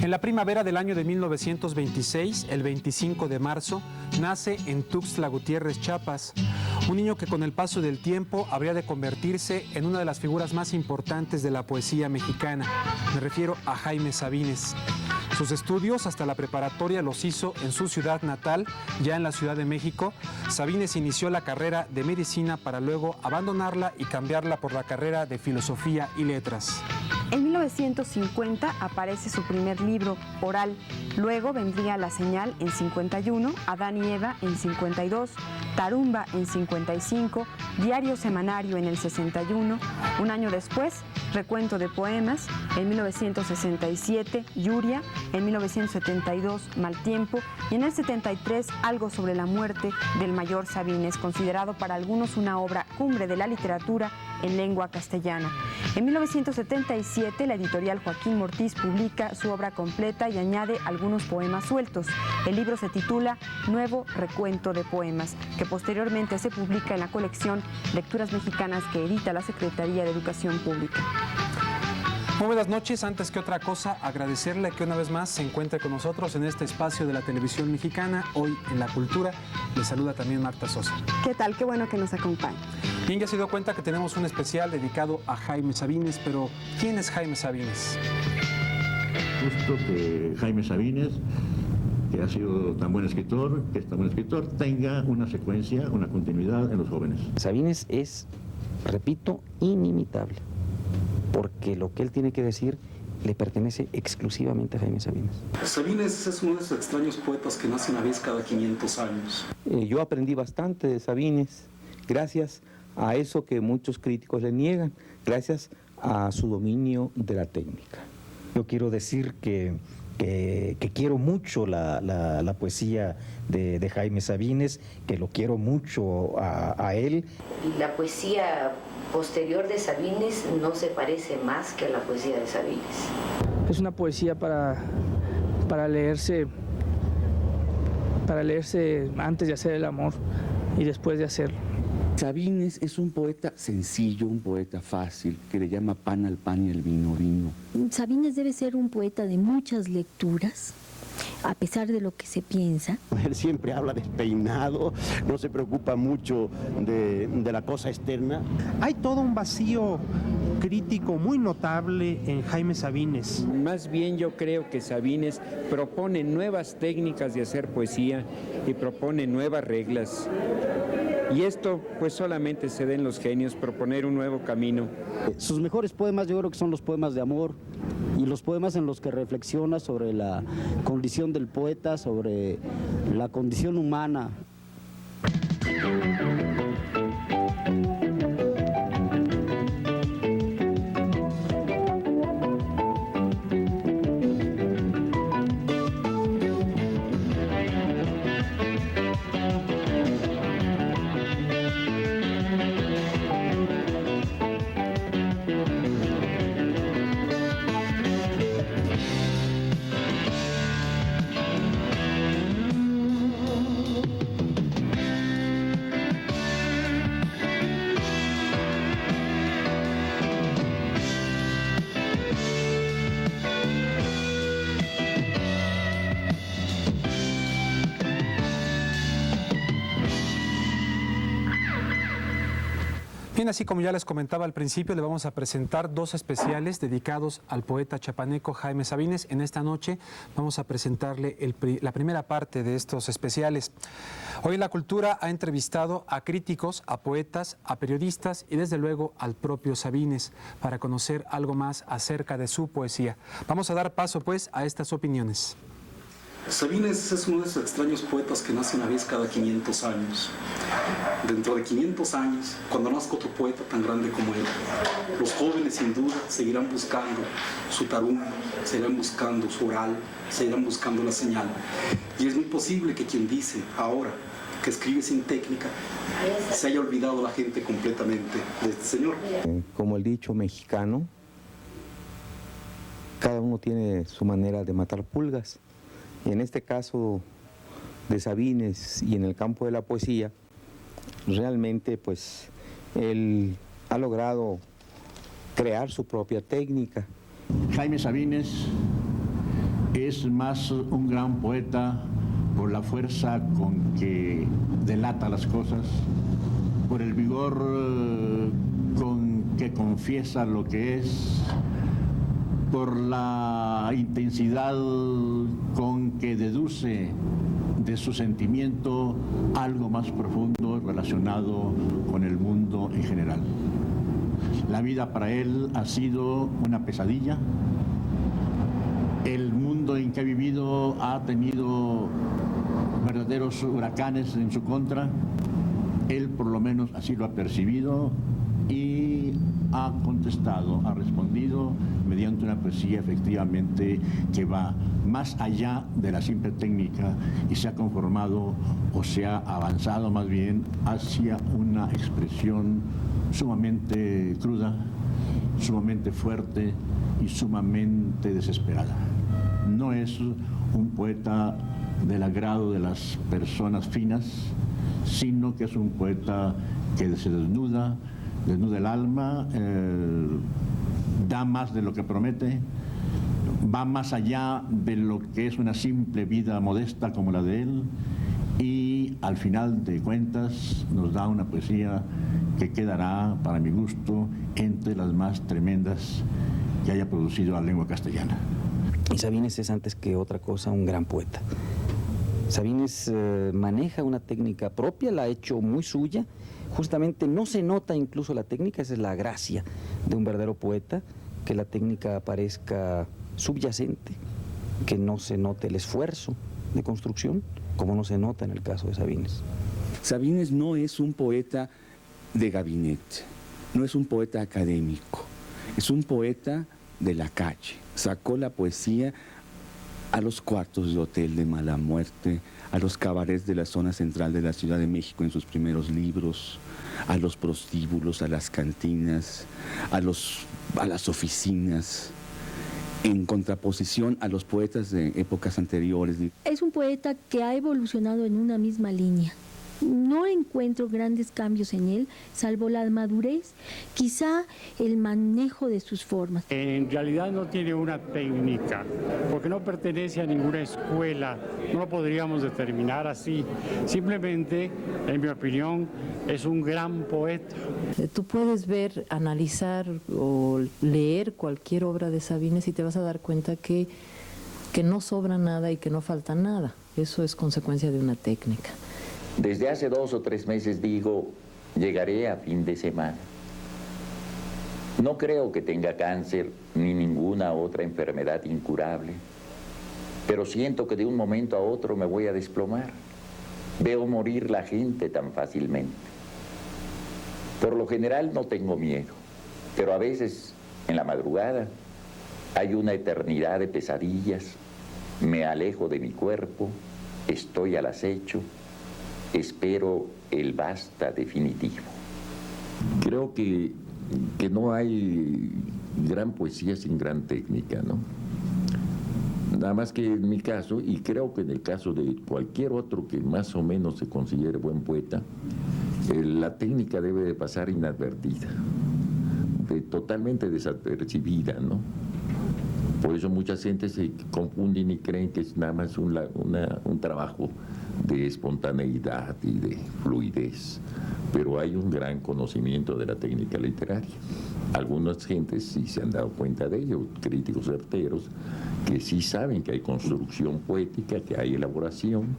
En la primavera del año de 1926, el 25 de marzo, nace en Tuxtla Gutiérrez, Chiapas, un niño que con el paso del tiempo habría de convertirse en una de las figuras más importantes de la poesía mexicana. Me refiero a Jaime Sabines. Sus estudios hasta la preparatoria los hizo en su ciudad natal, ya en la Ciudad de México. Sabines inició la carrera de medicina para luego abandonarla y cambiarla por la carrera de filosofía y letras. En 1950 aparece su primer libro, Oral. Luego vendría La Señal en 51, Adán y Eva en 52, Tarumba en 55, Diario Semanario en el 61. Un año después, Recuento de Poemas. En 1967, Yuria. En 1972, Mal Tiempo. Y en el 73, Algo sobre la muerte del mayor Sabines, considerado para algunos una obra cumbre de la literatura en lengua castellana. En 1977, la editorial Joaquín Mortiz publica su obra completa y añade algunos poemas sueltos. El libro se titula Nuevo Recuento de Poemas, que posteriormente se publica en la colección Lecturas Mexicanas que edita la Secretaría de Educación Pública. Muy buenas noches. Antes que otra cosa, agradecerle que una vez más se encuentre con nosotros en este espacio de la televisión mexicana, hoy en La Cultura. Le saluda también Marta Sosa. ¿Qué tal? Qué bueno que nos acompañe. Bien, ya se dio cuenta que tenemos un especial dedicado a Jaime Sabines, pero ¿quién es Jaime Sabines? Justo que Jaime Sabines, que ha sido tan buen escritor, que es tan buen escritor, tenga una secuencia, una continuidad en los jóvenes. Sabines es, repito, inimitable, porque lo que él tiene que decir le pertenece exclusivamente a Jaime Sabines. Sabines es uno de esos extraños poetas que nace una vez cada 500 años. Yo aprendí bastante de Sabines, gracias a eso que muchos críticos le niegan, gracias a su dominio de la técnica. Yo quiero decir que quiero mucho la poesía de Jaime Sabines, que lo quiero mucho a él. La poesía posterior de Sabines no se parece más que a la poesía de Sabines. Es una poesía para leerse antes de hacer el amor y después de hacerlo. Sabines es un poeta sencillo, un poeta fácil, que le llama pan al pan y el vino vino. Sabines debe ser un poeta de muchas lecturas, a pesar de lo que se piensa. Él siempre habla despeinado, no se preocupa mucho de la cosa externa. Hay todo un vacío crítico muy notable en Jaime Sabines. Más bien yo creo que Sabines propone nuevas técnicas de hacer poesía y propone nuevas reglas. Y esto pues solamente se da en los genios, proponer un nuevo camino. Sus mejores poemas yo creo que son los poemas de amor y los poemas en los que reflexiona sobre la condición del poeta, sobre la condición humana. Bien, así como ya les comentaba al principio, le vamos a presentar dos especiales dedicados al poeta chapaneco Jaime Sabines. En esta noche vamos a presentarle la primera parte de estos especiales. Hoy La Cultura ha entrevistado a críticos, a poetas, a periodistas y desde luego al propio Sabines para conocer algo más acerca de su poesía. Vamos a dar paso pues a estas opiniones. Sabines es uno de esos extraños poetas que nace una vez cada 500 años. Dentro de 500 años, cuando nazca otro poeta tan grande como él, los jóvenes sin duda seguirán buscando su tarumba, seguirán buscando su oral, seguirán buscando la señal. Y es muy posible que quien dice ahora que escribe sin técnica se haya olvidado la gente completamente de este señor. Como el dicho mexicano, cada uno tiene su manera de matar pulgas. Y en este caso de Sabines y en el campo de la poesía, realmente pues él ha logrado crear su propia técnica. Jaime Sabines es más un gran poeta por la fuerza con que delata las cosas, por el vigor con que confiesa lo que es, por la intensidad con que deduce de su sentimiento algo más profundo relacionado con el mundo en general. La vida para él ha sido una pesadilla. El mundo en que ha vivido ha tenido verdaderos huracanes en su contra. Él por lo menos así lo ha percibido y ha contestado, ha respondido mediante una poesía efectivamente que va más allá de la simple técnica y se ha conformado o se ha avanzado más bien hacia una expresión sumamente cruda, sumamente fuerte y sumamente desesperada. No es un poeta del agrado de las personas finas, sino que es un poeta que se desnuda el alma, da más de lo que promete, va más allá de lo que es una simple vida modesta como la de él, y al final de cuentas nos da una poesía que quedará, para mi gusto, entre las más tremendas que haya producido la lengua castellana. Y Sabines es, antes que otra cosa, un gran poeta. Sabines maneja una técnica propia, la ha hecho muy suya. Justamente no se nota incluso la técnica, esa es la gracia de un verdadero poeta, que la técnica parezca subyacente, que no se note el esfuerzo de construcción, como no se nota en el caso de Sabines. Sabines no es un poeta de gabinete, no es un poeta académico, es un poeta de la calle. Sacó la poesía a los cuartos de hotel de mala muerte, a los cabarets de la zona central de la Ciudad de México en sus primeros libros, a los prostíbulos, a las cantinas, a las oficinas, en contraposición a los poetas de épocas anteriores. Es un poeta que ha evolucionado en una misma línea. No encuentro grandes cambios en él, salvo la madurez, quizá el manejo de sus formas. En realidad no tiene una técnica, porque no pertenece a ninguna escuela, no lo podríamos determinar así. Simplemente, en mi opinión, es un gran poeta. Tú puedes ver, analizar o leer cualquier obra de Sabines y te vas a dar cuenta que no sobra nada y que no falta nada. Eso es consecuencia de una técnica. Desde hace 2 o 3 meses digo, llegaré a fin de semana. No creo que tenga cáncer ni ninguna otra enfermedad incurable, pero siento que de un momento a otro me voy a desplomar. Veo morir la gente tan fácilmente. Por lo general no tengo miedo, pero a veces, en la madrugada, hay una eternidad de pesadillas. Me alejo de mi cuerpo, estoy al acecho. Espero el basta definitivo. Creo que no hay gran poesía sin gran técnica, ¿no? Nada más que en mi caso, y creo que en el caso de cualquier otro que más o menos se considere buen poeta, la técnica debe de pasar inadvertida, totalmente desapercibida, ¿no? Por eso mucha gente se confunden y creen que es nada más un trabajo de espontaneidad y de fluidez, pero hay un gran conocimiento de la técnica literaria. Algunas gentes sí se han dado cuenta de ello, críticos certeros, que sí saben que hay construcción poética, que hay elaboración,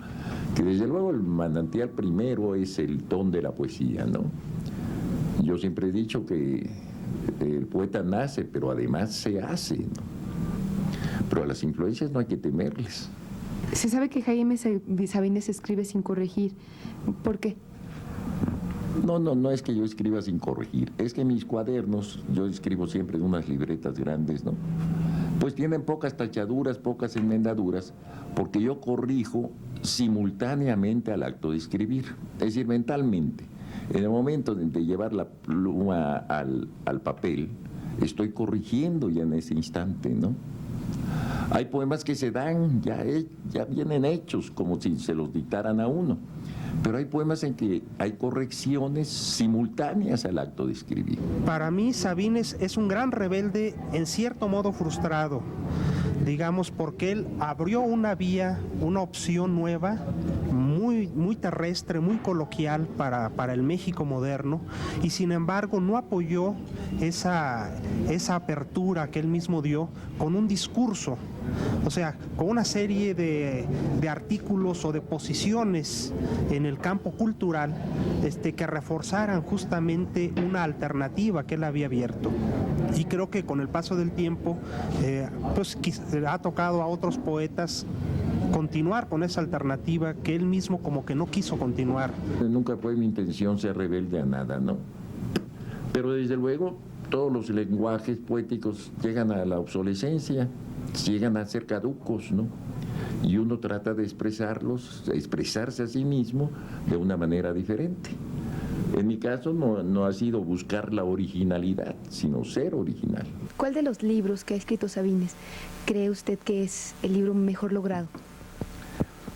que desde luego el manantial primero es el ton de la poesía, ¿no? Yo siempre he dicho que el poeta nace, pero además se hace, ¿no? Pero a las influencias no hay que temerles. Se sabe que Jaime Sabines escribe sin corregir. ¿Por qué? No es que yo escriba sin corregir. Es que mis cuadernos, yo escribo siempre en unas libretas grandes, ¿no? Pues tienen pocas tachaduras, pocas enmendaduras, porque yo corrijo simultáneamente al acto de escribir. Es decir, mentalmente. En el momento de llevar la pluma al papel, estoy corrigiendo ya en ese instante, ¿no? Hay poemas que se dan, ya vienen hechos, como si se los dictaran a uno. Pero hay poemas en que hay correcciones simultáneas al acto de escribir. Para mí, Sabines es un gran rebelde, en cierto modo frustrado. digamos, porque él abrió una vía, una opción nueva, muy terrestre, muy coloquial para el México moderno, y sin embargo no apoyó esa apertura que él mismo dio con un discurso, o sea, con una serie de artículos o de posiciones en el campo cultural que reforzaran justamente una alternativa que él había abierto. Y creo que con el paso del tiempo pues ha tocado a otros poetas continuar con esa alternativa que él mismo como que no quiso continuar. Nunca fue mi intención ser rebelde a nada, ¿no? Pero desde luego todos los lenguajes poéticos llegan a la obsolescencia, llegan a ser caducos, ¿no? Y uno trata de expresarse a sí mismo de una manera diferente. En mi caso no ha sido buscar la originalidad, sino ser original. ¿Cuál de los libros que ha escrito Sabines cree usted que es el libro mejor logrado?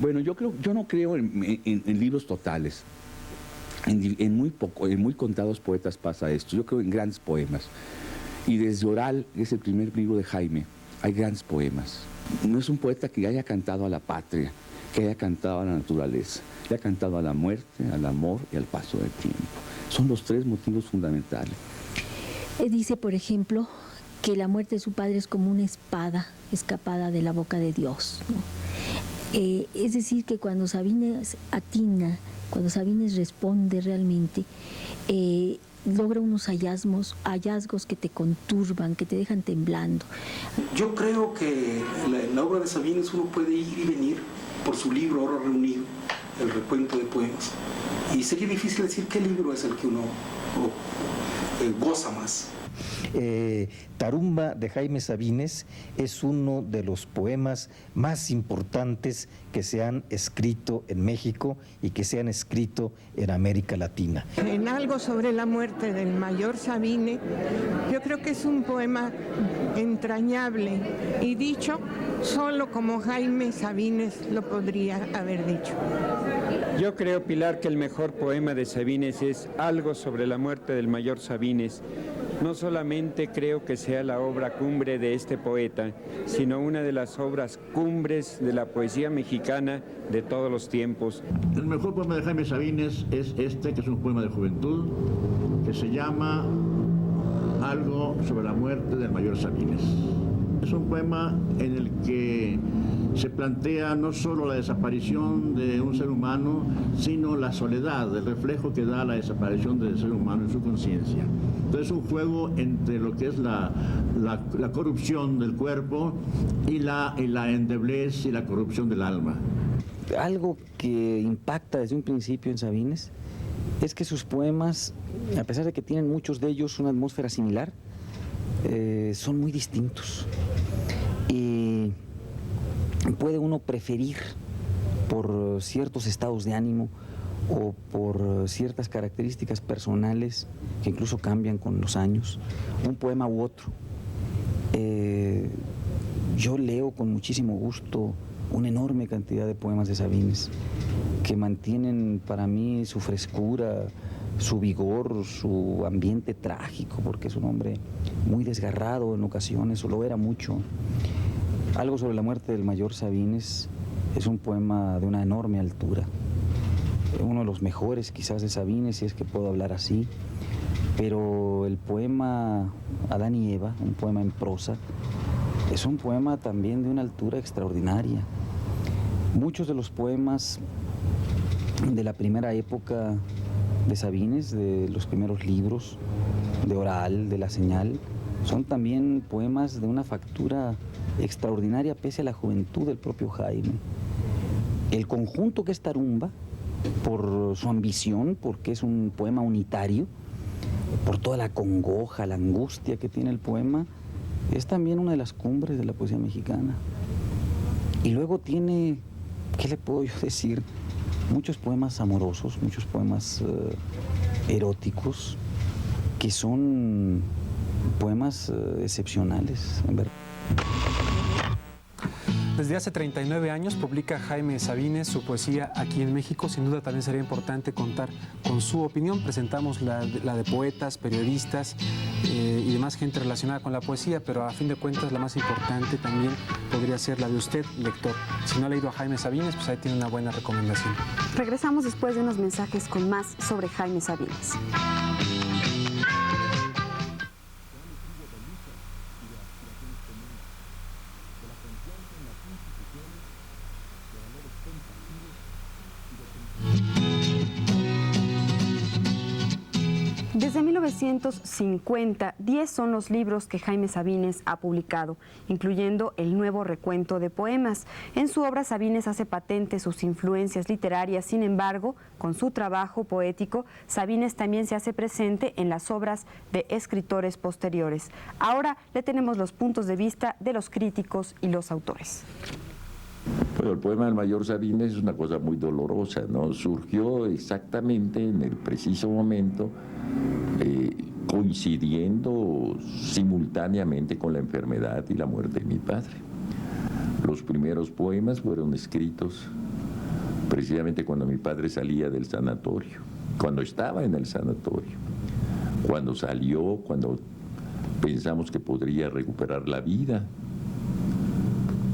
Bueno, yo no creo en libros totales. En muy contados poetas pasa esto. Yo creo en grandes poemas. Y desde Oral, que es el primer libro de Jaime, hay grandes poemas. No es un poeta que haya cantado a la patria, que haya cantado a la naturaleza, le ha cantado a la muerte, al amor y al paso del tiempo. Son los tres motivos fundamentales. Dice, por ejemplo, que la muerte de su padre es como una espada escapada de la boca de Dios, ¿no? Es decir, que cuando Sabines atina, cuando Sabines responde realmente, logra unos hallazgos que te conturban, que te dejan temblando. Yo creo que la obra de Sabines uno puede ir y venir por su libro ahora reunido, el recuento de poemas, y sería difícil decir qué libro es el que uno goza más. Tarumba de Jaime Sabines es uno de los poemas más importantes que se han escrito en México y que se han escrito en América Latina. En Algo sobre la muerte del mayor Sabines, yo creo que es un poema entrañable y dicho solo como Jaime Sabines lo podría haber dicho. Yo creo, Pilar, que el mejor poema de Sabines es Algo sobre la muerte del mayor Sabines. No solamente creo que sea la obra cumbre de este poeta, sino una de las obras cumbres de la poesía mexicana de todos los tiempos. El mejor poema de Jaime Sabines es este, que es un poema de juventud, que se llama Algo sobre la muerte del mayor Sabines. Es un poema en el que se plantea no solo la desaparición de un ser humano, sino la soledad, el reflejo que da la desaparición del ser humano en su conciencia. Entonces es un juego entre lo que es la corrupción del cuerpo y la endeblez y la corrupción del alma. Algo que impacta desde un principio en Sabines es que sus poemas, a pesar de que tienen muchos de ellos una atmósfera similar, son muy distintos. Y puede uno preferir por ciertos estados de ánimo o por ciertas características personales que incluso cambian con los años, un poema u otro. Yo leo con muchísimo gusto una enorme cantidad de poemas de Sabines que mantienen para mí su frescura, su vigor, su ambiente trágico, porque es un hombre muy desgarrado en ocasiones, o lo era mucho. Algo sobre la muerte del mayor Sabines es un poema de una enorme altura, uno de los mejores quizás de Sabines, si es que puedo hablar así, pero el poema Adán y Eva, un poema en prosa, es un poema también de una altura extraordinaria. Muchos de los poemas de la primera época de Sabines, de los primeros libros, de Oral, de La Señal, son también poemas de una factura extraordinaria pese a la juventud del propio Jaime. El conjunto que es Tarumba, por su ambición, porque es un poema unitario, por toda la congoja, la angustia que tiene el poema, es también una de las cumbres de la poesía mexicana. Y luego tiene, ¿qué le puedo yo decir? Muchos poemas amorosos, muchos poemas eróticos, que son poemas excepcionales, en verdad. Desde hace 39 años publica Jaime Sabines su poesía aquí en México. Sin duda también sería importante contar con su opinión. Presentamos la de poetas, periodistas y demás más gente relacionada con la poesía, pero a fin de cuentas la más importante también podría ser la de usted, lector. Si no ha leído a Jaime Sabines, pues ahí tiene una buena recomendación. Regresamos después de unos mensajes con más sobre Jaime Sabines. Desde 1950, 10 son los libros que Jaime Sabines ha publicado, incluyendo el nuevo recuento de poemas. En su obra, Sabines hace patente sus influencias literarias. Sin embargo, con su trabajo poético, Sabines también se hace presente en las obras de escritores posteriores. Ahora le tenemos los puntos de vista de los críticos y los autores. Bueno, el poema del mayor Sabines es una cosa muy dolorosa, ¿no? Surgió exactamente en el preciso momento, coincidiendo simultáneamente con la enfermedad y la muerte de mi padre. Los primeros poemas fueron escritos precisamente cuando mi padre salía del sanatorio, cuando estaba en el sanatorio, cuando salió, cuando pensamos que podría recuperar la vida.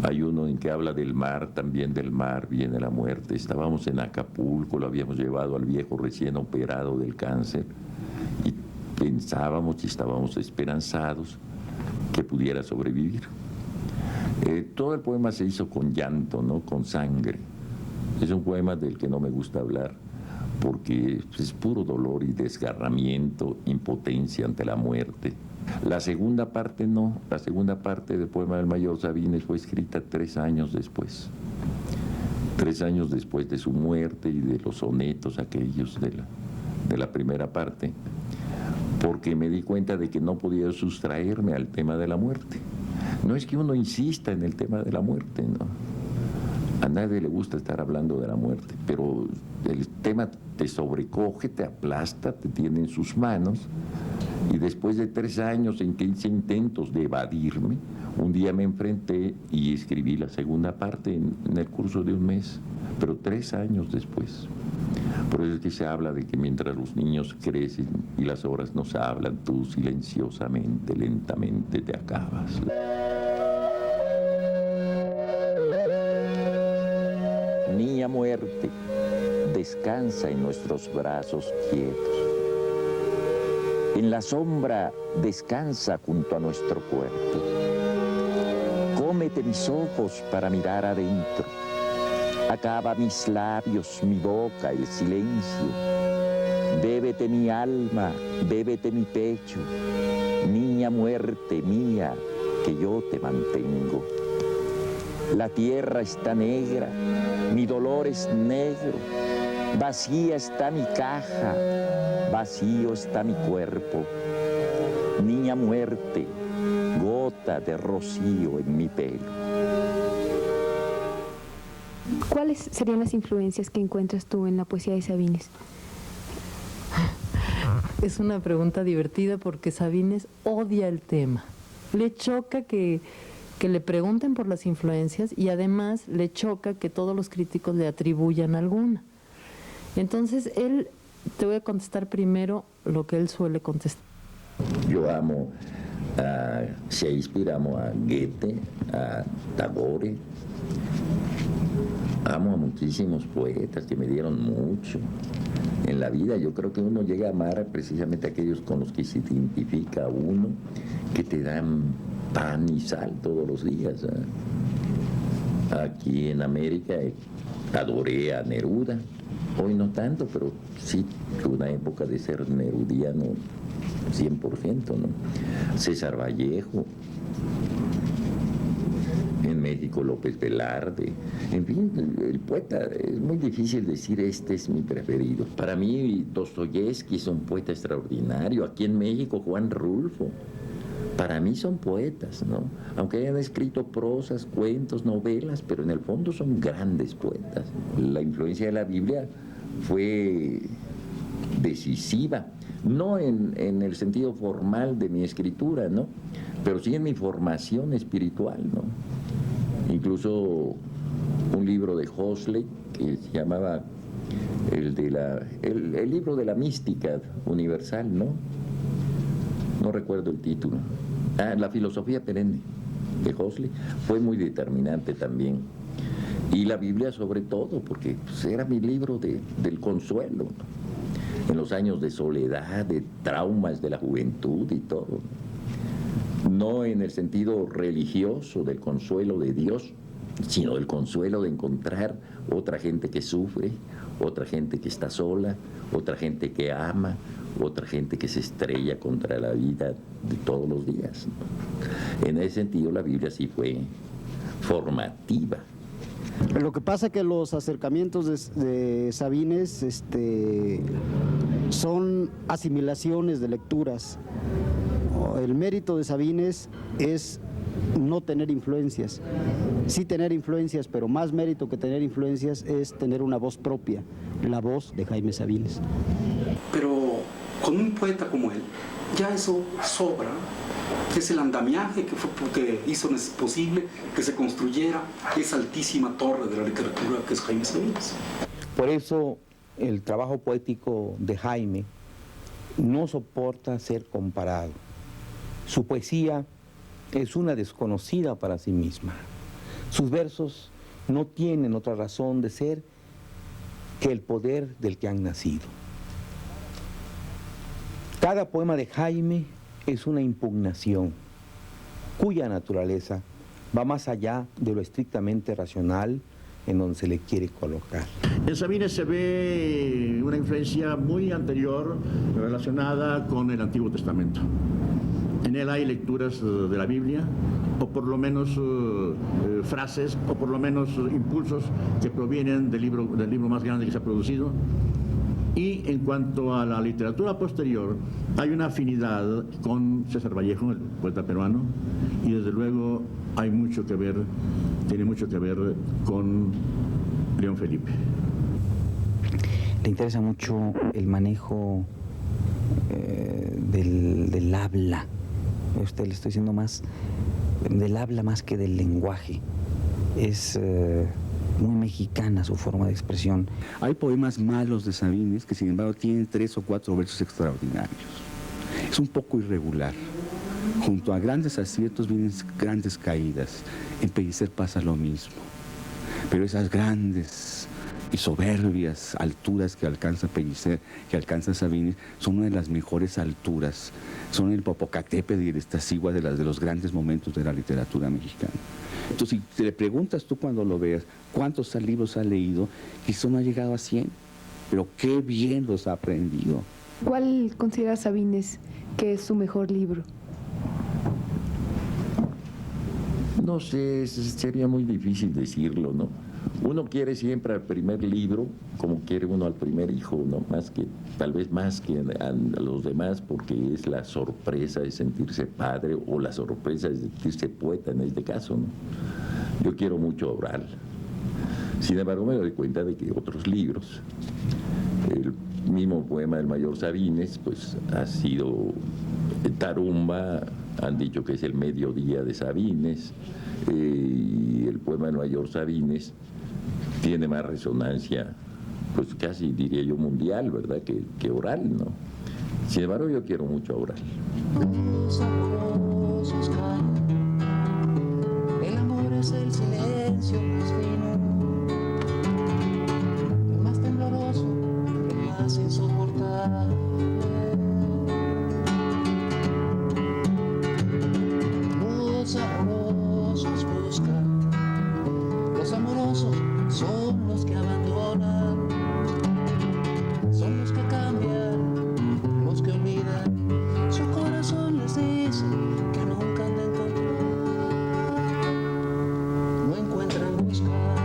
Hay uno en que habla del mar, también del mar viene la muerte. Estábamos en Acapulco, lo habíamos llevado al viejo recién operado del cáncer y pensábamos y estábamos esperanzados que pudiera sobrevivir. Todo el poema se hizo con llanto, ¿no? Con sangre. Es un poema del que no me gusta hablar porque es puro dolor y desgarramiento, impotencia ante la muerte. La segunda parte no, la segunda parte del poema del mayor Sabines fue escrita 3 años después. 3 años después de su muerte y de los sonetos aquellos de la primera parte, porque me di cuenta de que no podía sustraerme al tema de la muerte. No es que uno insista en el tema de la muerte, ¿no? A nadie le gusta estar hablando de la muerte, pero el tema te sobrecoge, te aplasta, te tiene en sus manos. Y después de 3 años en que hice intentos de evadirme, un día me enfrenté y escribí la segunda parte en el curso de un mes, pero 3 años después. Por eso es que se habla de que mientras los niños crecen y las horas nos hablan, tú silenciosamente, lentamente te acabas. Niña muerte, descansa en nuestros brazos quietos. En la sombra descansa junto a nuestro cuerpo. Cómete mis ojos para mirar adentro. Acaba mis labios, mi boca, el silencio. Bébete mi alma, bébete mi pecho. Niña muerte mía, que yo te mantengo. La tierra está negra, mi dolor es negro. Vacía está mi caja, vacío está mi cuerpo. Niña muerte, gota de rocío en mi pelo. ¿Cuáles serían las influencias que encuentras tú en la poesía de Sabines? Es una pregunta divertida porque Sabines odia el tema. Le choca que le pregunten por las influencias y además le choca que todos los críticos le atribuyan alguna. Entonces, te voy a contestar primero lo que él suele contestar. Yo amo a Shakespeare, amo a Goethe, a Tagore. Amo a muchísimos poetas que me dieron mucho en la vida. Yo creo que uno llega a amar precisamente a aquellos con los que se identifica uno, que te dan pan y sal todos los días. Aquí en América adoré a Neruda. Hoy no tanto, pero sí tuve una época de ser nerudiano 100%, ¿no? César Vallejo, en México López Velarde, en fin, el poeta, es muy difícil decir este es mi preferido. Para mí Dostoyevsky es un poeta extraordinario, aquí en México Juan Rulfo. Para mí son poetas, ¿no? Aunque hayan escrito prosas, cuentos, novelas, pero en el fondo son grandes poetas. La influencia de la Biblia fue decisiva, no en el sentido formal de mi escritura, ¿no? Pero sí en mi formación espiritual, ¿no? Incluso un libro de Huxley que se llamaba el libro de la mística universal, ¿no? no recuerdo el título. La filosofía perenne de Huxley fue muy determinante también. Y la Biblia sobre todo, porque pues, era mi libro del consuelo, ¿no? En los años de soledad, de traumas de la juventud y todo. No en el sentido religioso del consuelo de Dios, sino del consuelo de encontrar otra gente que sufre, otra gente que está sola, otra gente que ama, otra gente que se estrella contra la vida de todos los días. En ese sentido la Biblia sí fue formativa. Lo que pasa es que los acercamientos de Sabines son asimilaciones de lecturas. El mérito de Sabines es no tener influencias. Sí tener influencias, pero más mérito que tener influencias es tener una voz propia, la voz de Jaime Sabines. Pero con un poeta como él, ya eso sobra, que es el andamiaje que hizo posible que se construyera esa altísima torre de la literatura que es Jaime Sabines. Por eso el trabajo poético de Jaime no soporta ser comparado. Su poesía es una desconocida para sí misma. Sus versos no tienen otra razón de ser que el poder del que han nacido. Cada poema de Jaime es una impugnación, cuya naturaleza va más allá de lo estrictamente racional en donde se le quiere colocar. En Sabines se ve una influencia muy anterior relacionada con el Antiguo Testamento. En él hay lecturas de la Biblia, o por lo menos frases, o por lo menos impulsos que provienen del libro más grande que se ha producido. Y en cuanto a la literatura posterior, hay una afinidad con César Vallejo, el poeta peruano, y desde luego hay mucho que ver, tiene mucho que ver con León Felipe. Le interesa mucho el manejo del habla. Usted le estoy diciendo más del habla más que del lenguaje. Es muy mexicana su forma de expresión. Hay poemas malos de Sabines que sin embargo tienen 3 o 4 versos extraordinarios. Es un poco irregular. Junto a grandes aciertos vienen grandes caídas. En Pellicer pasa lo mismo. Pero esas grandes y soberbias alturas que alcanza Pellicer, que alcanza Sabines, son una de las mejores alturas. Son el Popocatépetl y el Iztaccíhuatl de los grandes momentos de la literatura mexicana. Entonces, si le preguntas tú cuando lo veas, ¿cuántos libros ha leído? Quizá no ha llegado a 100, pero qué bien los ha aprendido. ¿Cuál considera Sabines que es su mejor libro? No sé, sería muy difícil decirlo, ¿no? Uno quiere siempre al primer libro, como quiere uno al primer hijo, ¿no? Tal vez más que a los demás, porque es la sorpresa de sentirse padre o la sorpresa de sentirse poeta en este caso, ¿no? Yo quiero mucho a Oral. Sin embargo, me doy cuenta de que otros libros, el mismo poema del Mayor Sabines, pues ha sido Tarumba, han dicho que es el mediodía de Sabines, y el poema del Mayor Sabines tiene más resonancia, pues casi diría yo mundial, ¿verdad?, que Oral, ¿no? Sin embargo, yo quiero mucho a Oral. El amor es el silencio más fino, el más tembloroso, el más insoportable. Los amorosos buscan, los amorosos son los que abandonan, son los que cambian, los que olvidan. Su corazón les dice que nunca han de encontrar, no encuentran buscar.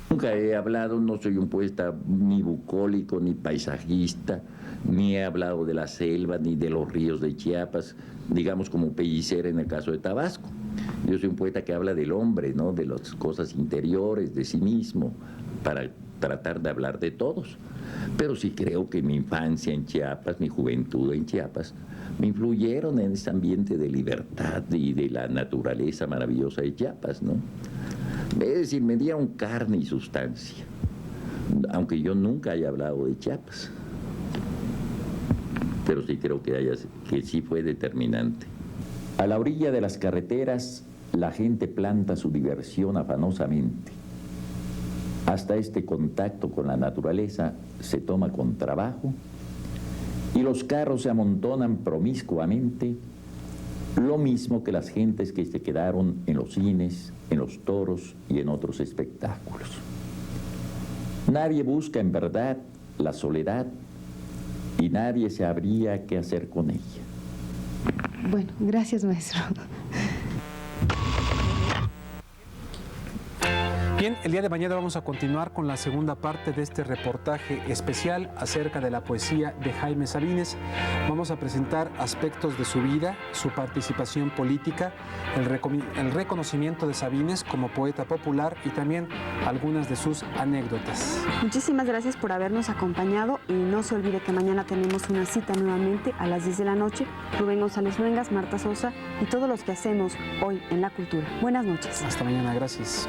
Nunca he hablado, no soy un poeta ni bucólico, ni paisajista, ni he hablado de la selva, ni de los ríos de Chiapas, digamos como Pellicer en el caso de Tabasco. Yo soy un poeta que habla del hombre, ¿no?, de las cosas interiores, de sí mismo, para tratar de hablar de todos. Pero sí creo que mi infancia en Chiapas, mi juventud en Chiapas, me influyeron en ese ambiente de libertad y de la naturaleza maravillosa de Chiapas, ¿no? Es decir, me dieron carne y sustancia. aunque yo nunca haya hablado de Chiapas. Pero sí creo que sí fue determinante. A la orilla de las carreteras, la gente planta su diversión afanosamente. Hasta este contacto con la naturaleza se toma con trabajo y los carros se amontonan promiscuamente, lo mismo que las gentes que se quedaron en los cines, en los toros y en otros espectáculos. Nadie busca en verdad la soledad y nadie sabría qué hacer con ella. Bueno, gracias, maestro. Bien, el día de mañana vamos a continuar con la segunda parte de este reportaje especial acerca de la poesía de Jaime Sabines. Vamos a presentar aspectos de su vida, su participación política, el reconocimiento de Sabines como poeta popular y también algunas de sus anécdotas. Muchísimas gracias por habernos acompañado y no se olvide que mañana tenemos una cita nuevamente a las 10 de la noche. Rubén González Luengas, Marta Sosa y todos los que hacemos hoy en la cultura. Buenas noches. Hasta mañana, gracias.